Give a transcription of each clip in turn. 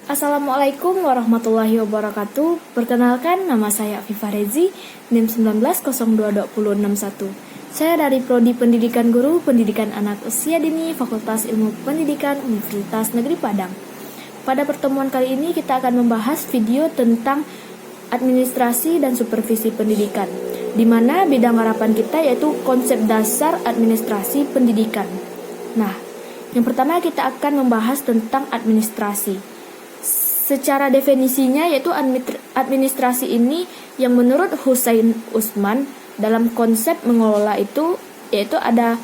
Assalamualaikum warahmatullahi wabarakatuh. Perkenalkan, nama saya Afifa Rezi, NIM 19022061. Saya dari Prodi Pendidikan Guru, Pendidikan Anak Usia Dini, Fakultas Ilmu Pendidikan, Universitas Negeri Padang. Pada pertemuan kali ini kita akan membahas video tentang administrasi dan supervisi pendidikan, di mana bidang harapan kita yaitu konsep dasar administrasi pendidikan. Nah, yang pertama kita akan membahas tentang administrasi. Secara definisinya yaitu administrasi ini yang menurut Hussein Usman dalam konsep mengelola itu yaitu ada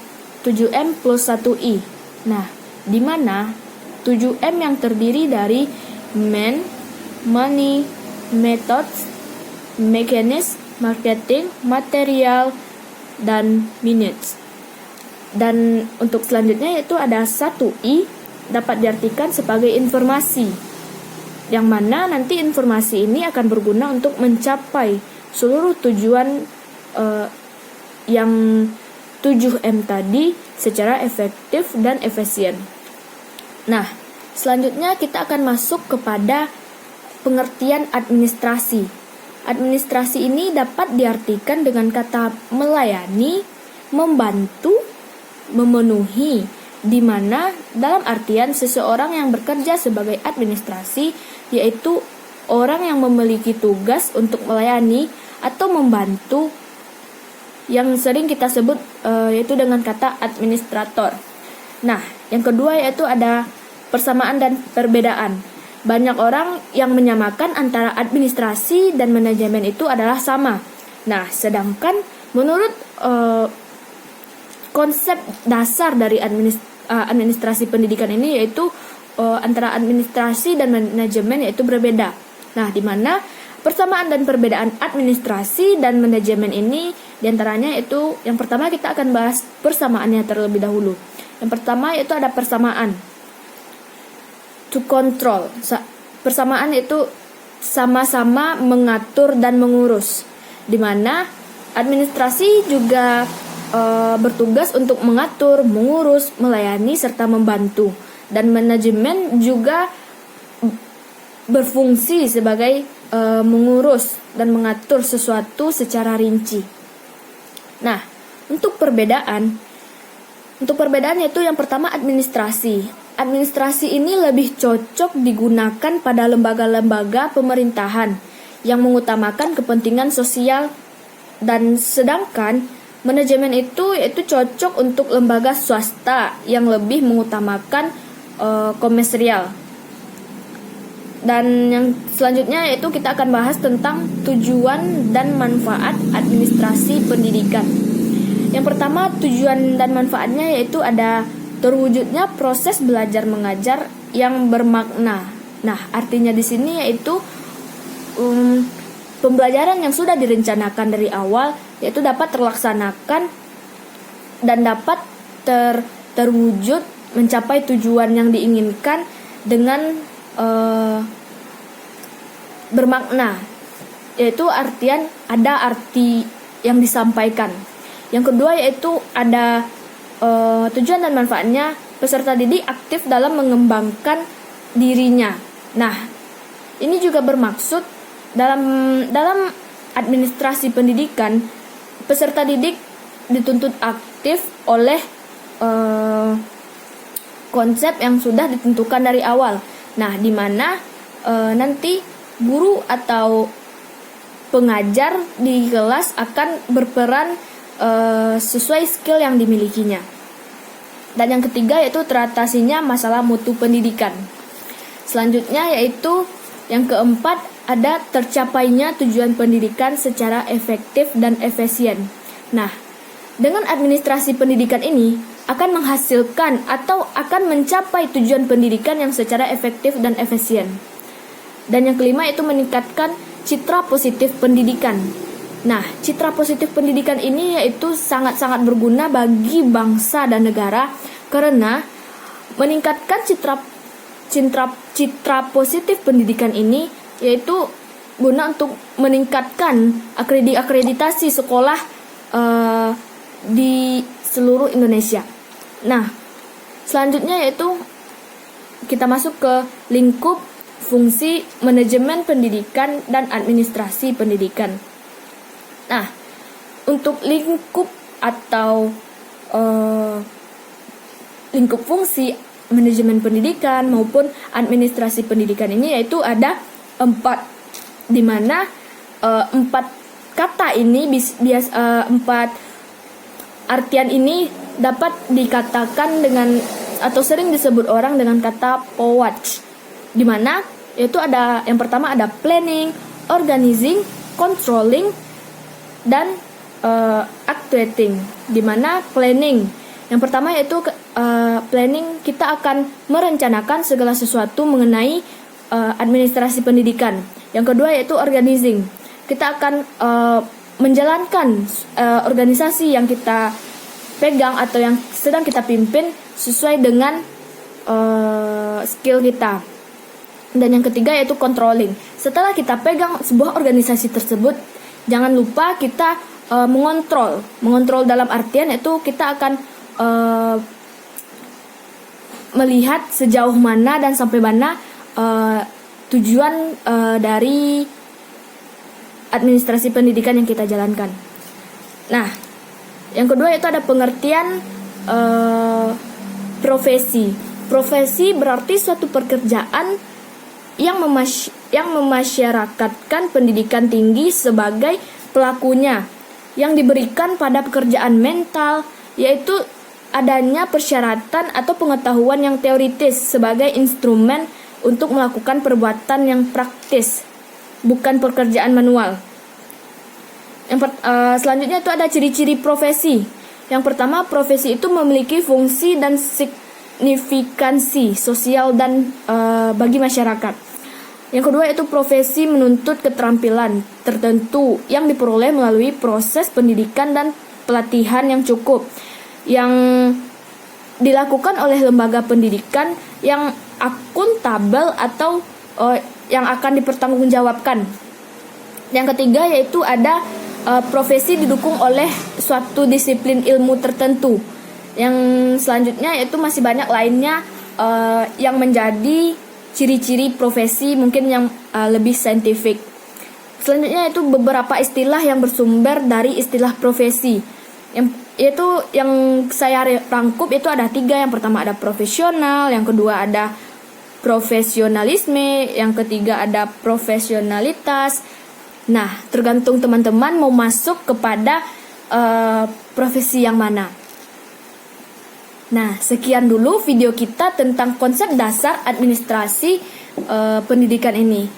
7M plus 1I. Nah, di mana 7M yang terdiri dari man, money, methods, mekanis, marketing, material, dan minutes. Dan untuk selanjutnya yaitu ada 1I dapat diartikan sebagai informasi, yang mana nanti informasi ini akan berguna untuk mencapai seluruh tujuan yang 7M tadi secara efektif dan efisien. Nah, selanjutnya kita akan masuk kepada pengertian administrasi. Administrasi ini dapat diartikan dengan kata melayani, membantu, memenuhi, di mana dalam artian seseorang yang bekerja sebagai administrasi yaitu orang yang memiliki tugas untuk melayani atau membantu, yang sering kita sebut yaitu dengan kata administrator. Nah, yang kedua yaitu ada persamaan dan perbedaan. Banyak orang yang menyamakan antara administrasi dan manajemen itu adalah sama. Nah, sedangkan menurut konsep dasar dari administrasi pendidikan ini yaitu antara administrasi dan manajemen yaitu berbeda. Nah, di mana persamaan dan perbedaan administrasi dan manajemen ini diantaranya yaitu yang pertama kita akan bahas persamaannya terlebih dahulu. Yang pertama yaitu ada persamaan to control. Persamaan itu sama-sama mengatur dan mengurus, di mana administrasi juga bertugas untuk mengatur, mengurus, melayani, serta membantu. Dan manajemen juga berfungsi sebagai mengurus dan mengatur sesuatu secara rinci. Nah, untuk perbedaan yaitu yang pertama administrasi. Administrasi ini lebih cocok digunakan pada lembaga-lembaga pemerintahan yang mengutamakan kepentingan sosial, dan sedangkan manajemen itu yaitu cocok untuk lembaga swasta yang lebih mengutamakan komersial. Dan yang selanjutnya yaitu kita akan bahas tentang tujuan dan manfaat administrasi pendidikan. Yang pertama, tujuan dan manfaatnya yaitu ada terwujudnya proses belajar mengajar yang bermakna. Nah, artinya di sini yaitu pembelajaran yang sudah direncanakan dari awal yaitu dapat terlaksanakan dan dapat terwujud mencapai tujuan yang diinginkan dengan bermakna, yaitu artian ada arti yang disampaikan. Yang kedua yaitu ada tujuan dan manfaatnya, peserta didik aktif dalam mengembangkan dirinya. Nah, ini juga bermaksud dalam administrasi pendidikan, peserta didik dituntut aktif oleh konsep yang sudah ditentukan dari awal. Nah, di mana nanti guru atau pengajar di kelas akan berperan sesuai skill yang dimilikinya. Dan yang ketiga yaitu teratasinya masalah mutu pendidikan. Selanjutnya yaitu yang keempat ada tercapainya tujuan pendidikan secara efektif dan efisien. Nah, dengan administrasi pendidikan ini akan menghasilkan atau akan mencapai tujuan pendidikan yang secara efektif dan efisien. Dan yang kelima itu meningkatkan citra positif pendidikan. Nah, citra positif pendidikan ini yaitu sangat-sangat berguna bagi bangsa dan negara karena meningkatkan citra positif pendidikan ini yaitu guna untuk meningkatkan akreditasi sekolah di seluruh Indonesia. Nah, selanjutnya yaitu kita masuk ke lingkup fungsi manajemen pendidikan dan administrasi pendidikan. Nah, untuk lingkup atau lingkup fungsi manajemen pendidikan maupun administrasi pendidikan ini yaitu ada 4, di mana 4 kata ini 4 artian ini dapat dikatakan dengan atau sering disebut orang dengan kata POWACH, di mana yaitu ada yang pertama ada planning, organizing, controlling, dan actuating. Di mana planning yang pertama yaitu planning, kita akan merencanakan segala sesuatu mengenai administrasi pendidikan. Yang kedua yaitu organizing, kita akan menjalankan organisasi yang kita pegang atau yang sedang kita pimpin sesuai dengan skill kita. Dan yang ketiga yaitu controlling, setelah kita pegang sebuah organisasi tersebut, jangan lupa kita mengontrol dalam artian itu kita akan melihat sejauh mana dan sampai mana tujuan dari administrasi pendidikan yang kita jalankan. Nah, yang kedua itu ada pengertian profesi. Profesi berarti suatu pekerjaan yang memasyarakatkan pendidikan tinggi sebagai pelakunya, yang diberikan pada pekerjaan mental, yaitu adanya persyaratan atau pengetahuan yang teoritis sebagai instrumen untuk melakukan perbuatan yang praktis, bukan pekerjaan manual. Selanjutnya itu ada ciri-ciri profesi. Yang pertama, profesi itu memiliki fungsi dan signifikansi sosial dan bagi masyarakat. Yang kedua itu profesi menuntut keterampilan tertentu yang diperoleh melalui proses pendidikan dan pelatihan yang cukup, yang dilakukan oleh lembaga pendidikan yang akuntabel atau yang akan dipertanggungjawabkan. Yang ketiga yaitu ada profesi didukung oleh suatu disiplin ilmu tertentu. Yang selanjutnya yaitu masih banyak lainnya yang menjadi ciri-ciri profesi mungkin yang lebih saintifik. Selanjutnya itu beberapa istilah yang bersumber dari istilah profesi. Yang saya rangkup itu ada 3. Yang pertama ada profesional, yang kedua ada profesionalisme, yang ketiga ada profesionalitas. Nah, tergantung teman-teman mau masuk kepada profesi yang mana. Nah, sekian dulu video kita tentang konsep dasar administrasi pendidikan ini.